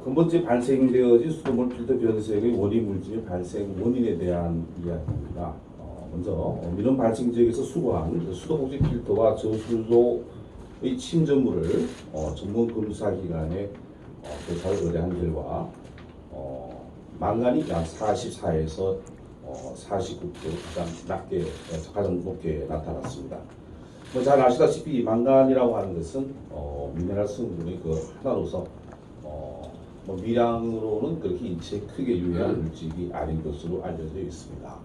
근본적인 발생되어진 수돗물 필터 변색의 원인 물질 발생 원인에 대한 이야기입니다. 먼저 민원 발생 지역에서 수거한 수도복지 필터와 저수조의 침전물을 전문 검사 기관에 조사를 의뢰한 결과 망간이 약 44에서 49% 가장 높게 나타났습니다. 잘 아시다시피 망간이라고 하는 것은 미네랄 성분의 하나로서 미량으로는 그렇게 인체에 크게 유해한 물질이 아닌 것으로 알려져 있습니다.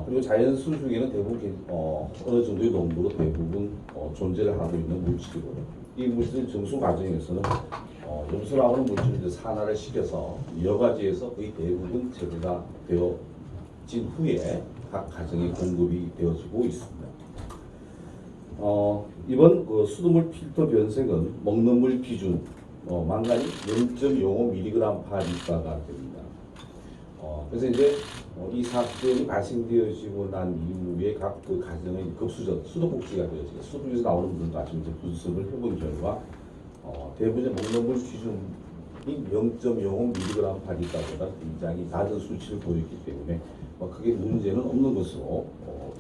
그리고 자연수 중에는 대부분 어느 정도의 농도로 대부분 존재를 하고 있는 물질이고요. 이 물질 정수 과정에서는 염소라고 하는 물질을 산화를 시켜서 여러 가지에서 거의 대부분 제거가 되어진 후에 각 가정에 공급이 되어지고 있습니다. 이번 수돗물 필터 변색은 먹는 물 기준 망간이 0.05mg/L가 됩니다. 그래서 이제 이 사건이 발생되어지고 난 이후에 각 그 가정의 급수적 수도복지가 되어지고 수도에서 나오는 분들도 아시면 이제 분석을 해본 결과 대부분 먹는 물 기준이 0.05mg/L보다 굉장히 낮은 수치를 보였기 때문에 크게 문제는 없는 것으로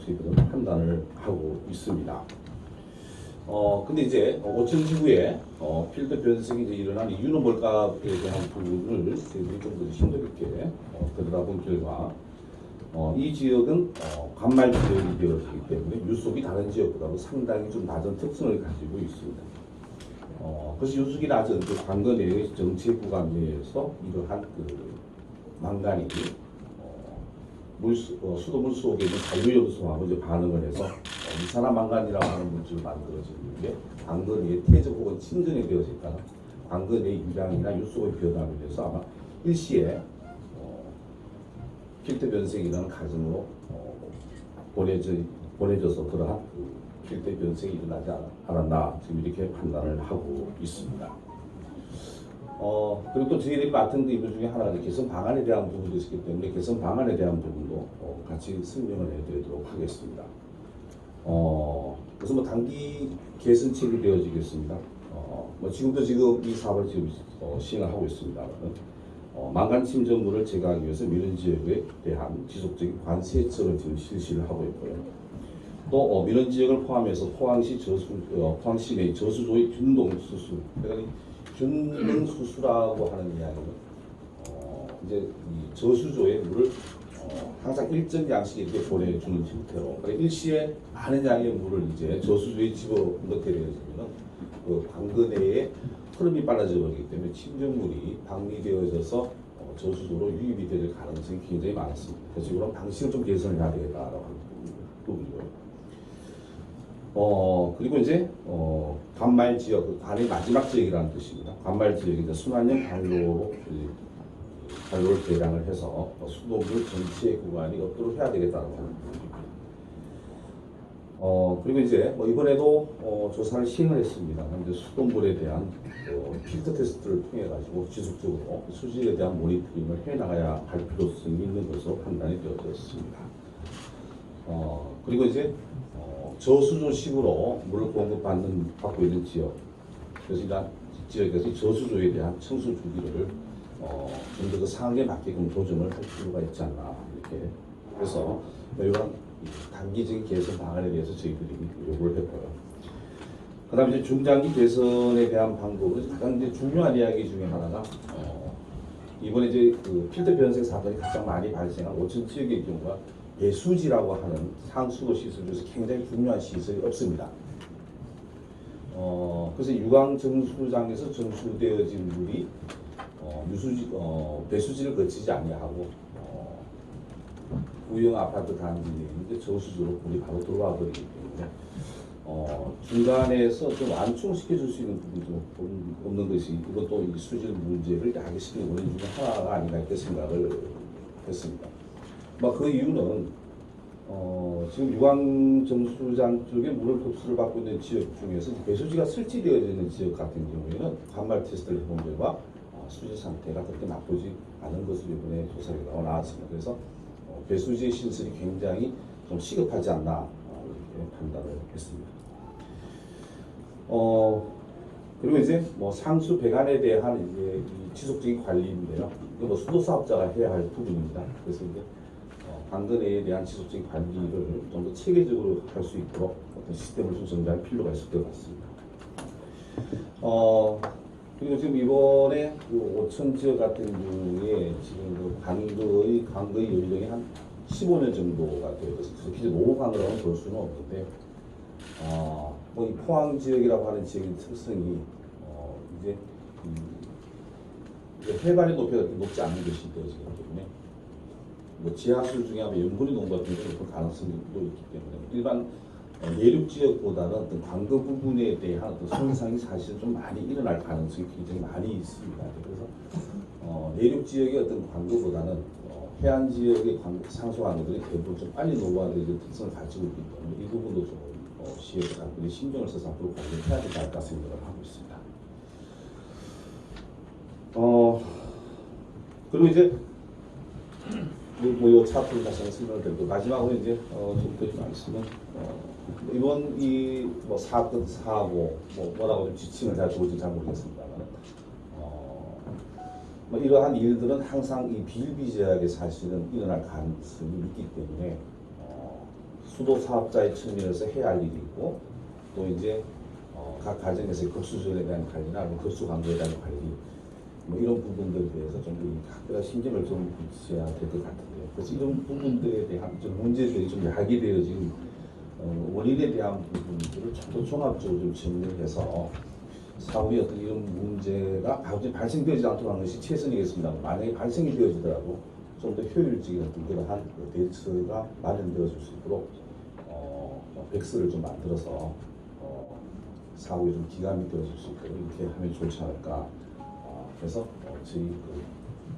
저희들은 판단을 하고 있습니다. 근데 이제 5천 지구에 필터 변색이 이제 일어난 이유는 뭘까에 대한 부분을 저희들이 좀 더 심도 깊게 들여다본 결과 이 지역은 간말 지역이 되어지기 때문에 유속이 다른 지역보다도 상당히 좀 낮은 특성을 가지고 있습니다. 그래서 유속이 낮은 그 관거 내의 정체 구간 내에서 이러한 망간이 수돗물 속에 있는 잔류염소하고 이제 반응을 해서 이산화망간이라고 하는 물질을 만들어지는 게 관거 내에 퇴적 혹은 침전이 되어질까는 관거 내의 유량이나 유속의 변화에 대해서 아마 일시에 필터 변색이라는 과정으로 보내져서 그러한 필터 변색이 일어나지 않았나 지금 이렇게 판단을 하고 있습니다. 그리고 또 저희들이 맡은 임무 중에 하나는 개선 방안에 대한 부분도 있기 때문에 개선 방안에 대한 부분도 같이 설명을 해드리도록 하겠습니다. 그래서 단기 개선책이 되어지겠습니다. 지금도 이 사업을 지금 시행을 하고 있습니다. 망간 침전물을 제거하기 위해서 민원 지역에 대한 지속적인 관세처를 지금 실시를 하고 있고요. 또 민원 지역을 포함해서 포항시 내 저수조의 균동 수술, 그러니까 균등 수술하고 하는 이야기는 이제 이 저수조의 물을 항상 일정 양씩 이렇게 보내주는 형태로, 그러니까 일시에 많은 양의 물을 이제 저수조에 집어넣게 되어지면은 그 관거 내에 흐름이 빨라져 버리기 때문에 침전물이 방리되어져서 저수조로 유입이 될 가능성이 굉장히 많습니다. 그래서 이런 방식을 좀 개선을 해야 되겠다라고 하는 부분이고요. 그리고 이제 관말 지역, 관의 마지막 지역이라는 뜻입니다. 관말 지역이 이제 순환형 관로를 개량을 해서 수돗물 전체 구간이 없도록 해야 되겠다는 부분입니다. 그리고 이제 이번에도 조사를 시행을 했습니다. 이제 수돗물에 대한 필터 테스트를 통해 가지고 지속적으로 수질에 대한 모니터링을 해 나가야 할 필요성이 있는 것으로 판단이 되어졌습니다. 그리고 이제 저수조식으로 물을 받고 있는 지역, 그래서 이런 지역에서 저수조에 대한 청소 주기를 좀 더 그 상황에 맞게끔 조정을 할 필요가 있지 않나 이렇게. 그래서 이런 단기적인 개선 방안에 대해서 저희들이 요구를 했고요. 그다음에 이제 중장기 개선에 대한 방법은 가장 이제 중요한 이야기 중에 하나가 이번에 이제 그 필터 변색 사건이 가장 많이 발생한 5천 지역의 경우가 배수지라고 하는 상수도 시설 중에서 굉장히 중요한 시설이 없습니다. 그래서 유광 정수장에서 정수되어진 물이 배수지를 거치지 아니하고 구형 아파트 단지에 있는데 저수지로 물이 바로 들어와 버리기 때문에 중간에서 좀 완충시켜줄 수 있는 부분도 없는 것이 이것도 이 수질 문제를 야기시키는 원인 중에 하나가 아닌가 이렇게 생각을 했습니다. 그 이유는 지금 유광정수장 쪽에 물을 흡수를 받고 있는 지역 중에서 배수지가 설치되어져 있는 지역 같은 경우에는 관말 테스트를 해본 결과 수질 상태가 그렇게 나쁘지 않은 것으로 이번에 조사 결과가 나왔습니다. 그래서 배수지의 신설이 굉장히 좀 시급하지 않나 이렇게 판단을 했습니다. 그리고 이제 뭐 상수 배관에 대한 이제 이 지속적인 관리인데요. 이거 뭐 수도 사업자가 해야 할 부분입니다. 그래서 이제 관건에 대한 지속적인 관리를 좀 더 체계적으로 할 수 있도록 어떤 시스템을 좀 정비할 필요가 있을 것 같습니다. 그리고 지금 이번에 그 오천 지역 같은 경우에 지금 그 관거의 연령이 한 15년 정도가 되어 있어서 기존 노후관거라고 볼 수는 없는데, 뭐 이 포항 지역이라고 하는 지역의 특성이 이제 해발의 높이가 높지 않은 것이 되어지기 때문에 뭐 지하수 중에 아마 연분이 농도 같은 경우는 높은 가능성도 있기 때문에 일반 내륙 지역보다는 어떤 관거 부분에 대한 어떤 손상이 사실 좀 많이 일어날 가능성이 굉장히 많이 있습니다. 그래서 내륙 지역의 어떤 관거보다는 해안 지역의 상수 관거들이 대부분 좀 빨리 노후화되는 특성을 가지고 있기 때문에 이 부분도 좀 시에서 각별히 신경을 써서 앞으로 관리해야 되지 않을까 생각을 하고 있습니다. 그리고 이제 요 차트를 다시 한번 설명을 드리고 마지막으로 이제 좀 드릴 말씀은 이번 이 뭐 사건 사고 뭐라고 좀 지칭을 잘 좋을지 잘 모르겠습니다만 뭐 이러한 일들은 항상 이 비일비재하게 사실은 일어날 가능성이 있기 때문에 수도 사업자의 측면에서 해야 할 일이 있고 또 이제 각 가정에서의 급수전에 대한 관리나 급수 관계에 대한 관리 뭐 이런 부분들에 대해서 좀 각별한 신경을 좀 붙여야 될 것 같은데요. 그래서 이런 부분들에 대한 좀 문제들이 좀 야기되어진 원인에 대한 부분들을 좀 더 종합적으로 좀 정리해서 사후에 어떤 이런 문제가 발생되지 않도록 하는 것이 최선이겠습니다. 만약에 발생이 되어지더라도 좀 더 효율적인 어떤 그러한 대처가 마련되어질 수 있도록 백서를 좀 만들어서 사후에 좀 기감이 되어질 수 있도록 이렇게 하면 좋지 않을까. 그래서 저희